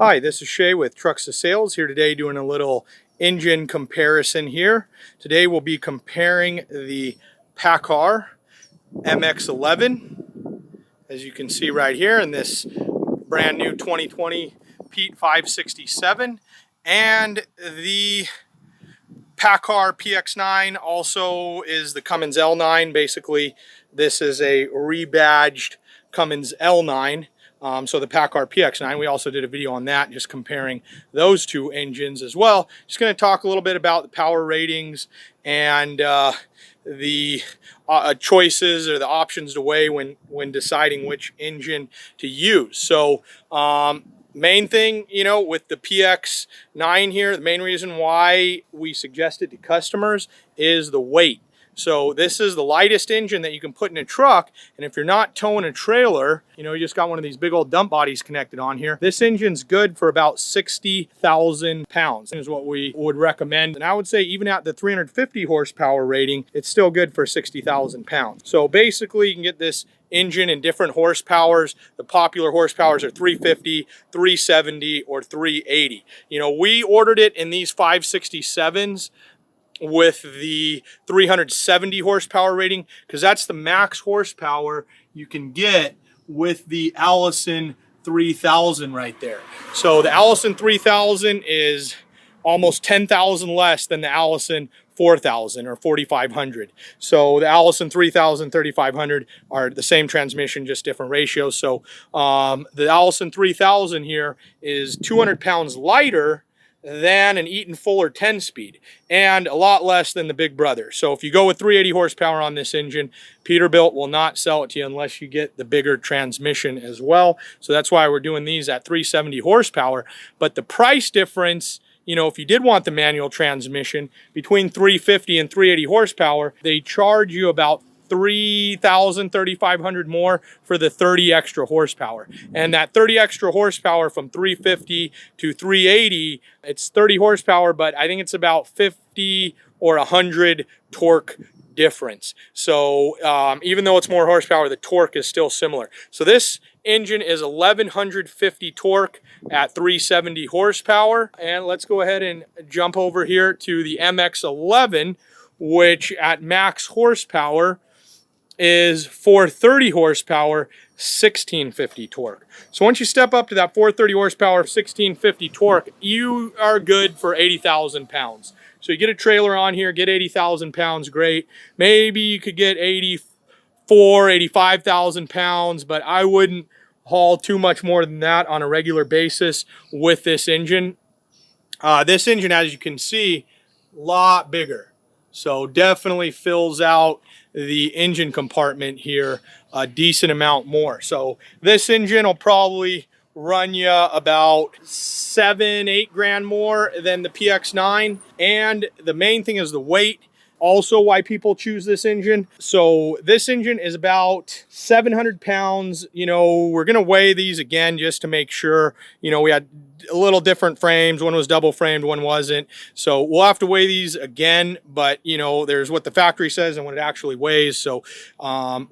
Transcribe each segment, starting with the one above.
Hi, this is Shay with Trucks to Sales here today doing a little engine comparison here. Today we'll be comparing the Paccar MX-11, as you can see right here in this brand new 2020 Pete 567, and the Paccar PX-9 also is the Cummins L9. Basically, this is a rebadged Cummins L9. So the Paccar PX-9, we also did a video on that, just comparing those two engines as well. Just going to talk a little bit about the power ratings and the choices or the options to weigh when deciding which engine to use. So main thing, with the PX-9 here, the main reason why we suggest it to customers is the weight. So this is the lightest engine that you can put in a truck, and if you're not towing a trailer, you just got one of these big old dump bodies connected on here, this engine's good for about 60,000 pounds is what we would recommend. And I would say even at the 350 horsepower rating, it's still good for 60,000 pounds. So basically you can get this engine in different horsepowers. The popular horsepowers are 350, 370, or 380. We ordered it in these 567s with the 370 horsepower rating, because that's the max horsepower you can get with the Allison 3000 right there. So the Allison 3000 is almost 10,000 less than the Allison 4000 or 4500. So the Allison 3000, 3500 are the same transmission, just different ratios. So the Allison 3000 here is 200 pounds lighter than an Eaton Fuller 10-speed and a lot less than the Big Brother. So if you go with 380 horsepower on this engine, Peterbilt will not sell it to you unless you get the bigger transmission as well. So that's why we're doing these at 370 horsepower. But the price difference, if you did want the manual transmission between 350 and 380 horsepower, they charge you about 3,000, 3,500 more for the 30 extra horsepower. And that 30 extra horsepower from 350 to 380, it's 30 horsepower, but I think it's about 50 or 100 torque difference. So even though it's more horsepower, the torque is still similar. So this engine is 1150 torque at 370 horsepower. And let's go ahead and jump over here to the MX-11, which at max horsepower is 430 horsepower, 1650 torque. So once you step up to that 430 horsepower, 1650 torque, you are good for 80,000 pounds. So you get a trailer on here, get 80,000 pounds, great. Maybe you could get 84, 85,000 pounds, but I wouldn't haul too much more than that on a regular basis with this engine. This engine, as you can see, a lot bigger. So definitely fills out the engine compartment here a decent amount more. So this engine will probably run you about 7-8 grand more than the PX-9. And the main thing is the weight. Also why people choose this engine. So this engine is about 700 pounds. We're going to weigh these again just to make sure. We had a little different frames. One was double framed, one wasn't. So we'll have to weigh these again, but there's what the factory says and what it actually weighs. So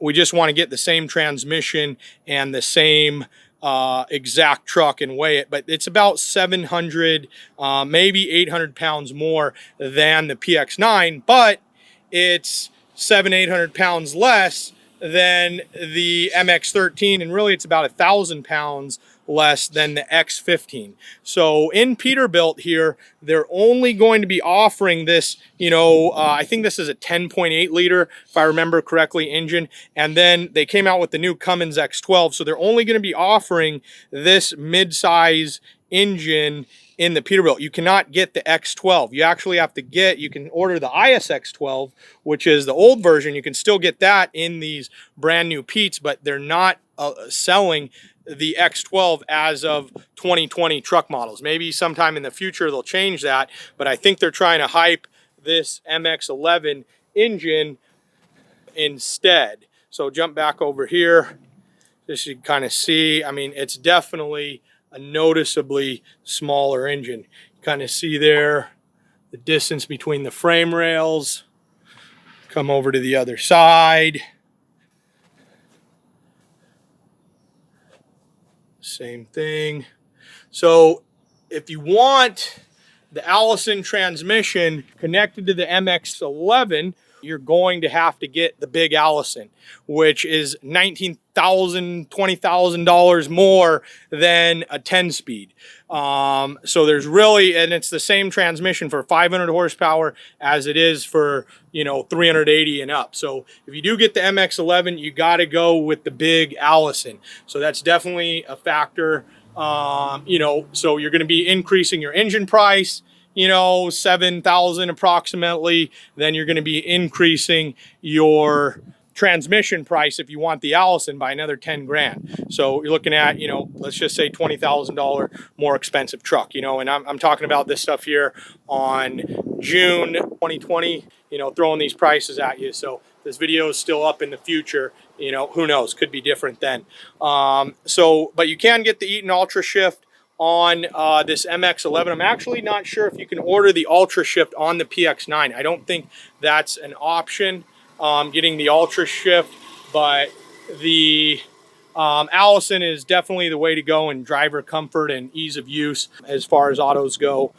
we just want to get the same transmission and the same exact truck and weigh it, but it's about 700 maybe 800 pounds more than the PX-9, but it's 700-800 pounds less than the MX-13, and really it's about 1,000 pounds less than the X15. So in Peterbilt here, they're only going to be offering this, I think this is a 10.8 liter, if I remember correctly, engine. And then they came out with the new Cummins X12. So they're only going to be offering this mid-size engine in the Peterbilt. You cannot get the X12. You actually have to you can order the ISX12, which is the old version. You can still get that in these brand new Petes, but they're not selling the X12 as of 2020 truck models. Maybe sometime in the future they'll change that, but I think they're trying to hype this MX-11 engine instead. So jump back over here, just so you can kind of see. I mean, it's definitely a noticeably smaller engine. You kind of see there the distance between the frame rails. Come over to the other side. Same thing. So if you want the Allison transmission connected to the MX-11, you're going to have to get the big Allison, which is $19,000, $20,000 more than a 10-speed. So there's really, and it's the same transmission for 500 horsepower as it is for, 380 and up. So if you do get the MX-11, you got to go with the big Allison. So that's definitely a factor. So you're going to be increasing your engine price, 7,000 approximately. Then you're going to be increasing your transmission price if you want the Allison by another 10 grand. So you're looking at, let's just say $20,000 more expensive truck, and I'm talking about this stuff here on June 2020, throwing these prices at you. So this video is still up in the future, who knows, could be different then. But you can get the Eaton Ultra Shift on this MX-11. I'm actually not sure if you can order the Ultra Shift on the PX-9. I don't think that's an option, getting the Ultra Shift, but the Allison is definitely the way to go in driver comfort and ease of use as far as autos go.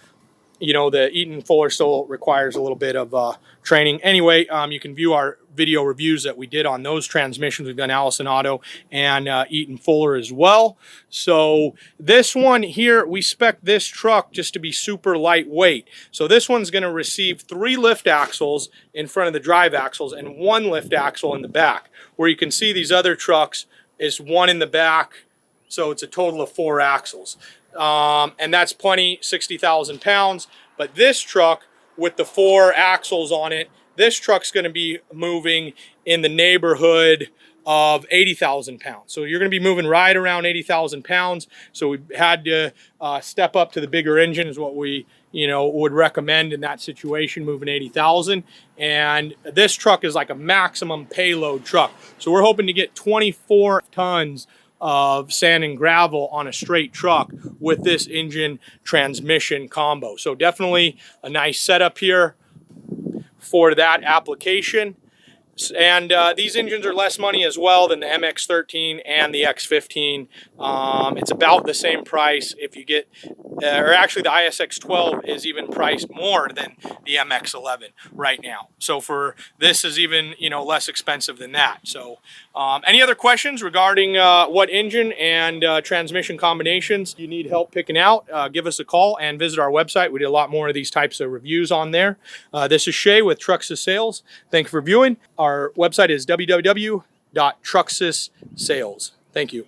The Eaton Fuller still requires a little bit of training. Anyway, you can view our video reviews that we did on those transmissions. We've done Allison Auto and Eaton Fuller as well. So this one here, we spec this truck just to be super lightweight. So this one's going to receive 3 lift axles in front of the drive axles and 1 lift axle in the back. Where you can see these other trucks is 1 in the back. So it's a total of 4 axles. And that's plenty, 60,000 pounds. But this truck with the 4 axles on it, this truck's going to be moving in the neighborhood of 80,000 pounds. So you're going to be moving right around 80,000 pounds. So we had to step up to the bigger engine is what we, would recommend in that situation, moving 80,000. And this truck is like a maximum payload truck. So we're hoping to get 24 tons of sand and gravel on a straight truck with this engine transmission combo. So definitely a nice setup here for that application. And these engines are less money as well than the MX-13 and the X-15. It's about the same price if you get, or actually the ISX-12 is even priced more than the MX-11 right now. So for this is even, less expensive than that. So any other questions regarding what engine and transmission combinations you need help picking out, give us a call and visit our website. We did a lot more of these types of reviews on there. This is Shay with Truxus Sales. Thank you for viewing. Our website is www.truxussales. Thank you.